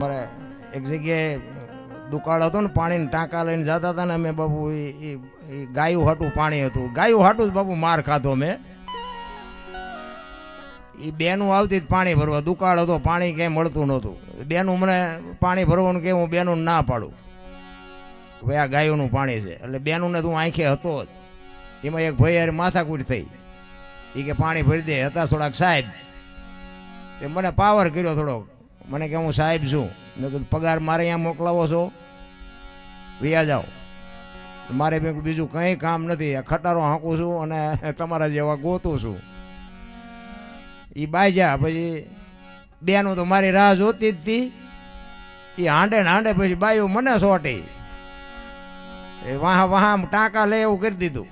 મારે એક જગ્યાએ દુકાળ હતો ને પાણીના ટાંકા લઈને જતા હતા ને અમે બાપુ એ ગાયું હાટું પાણી હતું, ગાયું હાટું જ બાપુ માર ખાધો મેં. એ બેનું આવતી પાણી ભરવા, દુકાળ હતો, પાણી ક્યાંય મળતું નહોતું. બેનું મને પાણી ભરવાનું કે હું બેનું ના પાડું, ભાઈ આ ગાયોનું પાણી છે. એટલે બેનું ને તું આંખે હતો જ. એમાં એક ભાઈ યાર માથાકૂટ થઈ, એ કે પાણી ભરી દે. હતા થોડાક સાહેબ, એ મને પાવર કર્યો થોડોક. મને કે હું સાહેબ છું. મેં કીધું પગાર મારે અહીંયા મોકલાવો છો, વ્યા જાઓ, મારે મેં બીજું કંઈ કામ નથી. આ ખટારો હાંકું છું અને તમારા જેવા ગોતું છું. એ બાજ્યા. પછી બેનું તો મારી રાહ જોતી જ હતી. એ હાંડે ને હાંડે પછી બાયું મને સોટી, એ વાહ ટાંકા લે એવું કરી દીધું.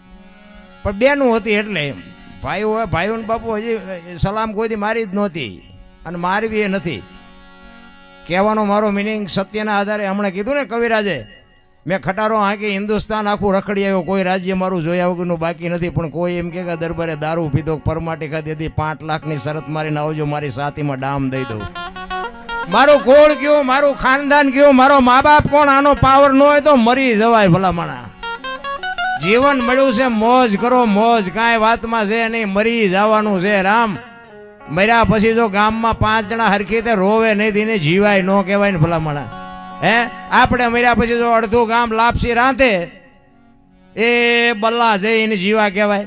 પણ બેનું હતી એટલે એમ ભાઈઓને બાપુ હજી સલામ કોઈથી મારી જ નહોતી અને મારવી એ નથી. કહેવાનો મારો મિનિંગ સત્યના આધારે હમણાં કીધું ને કવિરાજે, મેં ખટારો હાંકી હિન્દુસ્તાન આખું રખડી આવ્યો, કોઈ રાજ્ય મારું જોયા વગરનું બાકી નથી. પણ કોઈ એમ કે દરબારે દારૂ પીધો, પરમાટી ખાધી હતી, 5 લાખની શરત મારીને આવજો, મારી સાથીમાં ડામ દઈ દઉં. મારું કોળ કયું, મારું ખાનદાન કયું, મારો મા બાપ કોણ, આનો પાવર ન હોય તો મરી જવાય ભલામણા. જીવન મળ્યું છે, મોજ કરો મોજ, કાંઈ વાતમાં છે નહીં, મરી જવાનું છે. રામ મર્યા પછી જો ગામમાં 5 જણા હરખી રીતે રોવે નહીં તેને જીવાય ન કહેવાય ને ભલામણા. હે આપણે મર્યા પછી જો અડધું ગામ લાપસી રાંધે, એ બલ્લા જઈને જીવા કહેવાય.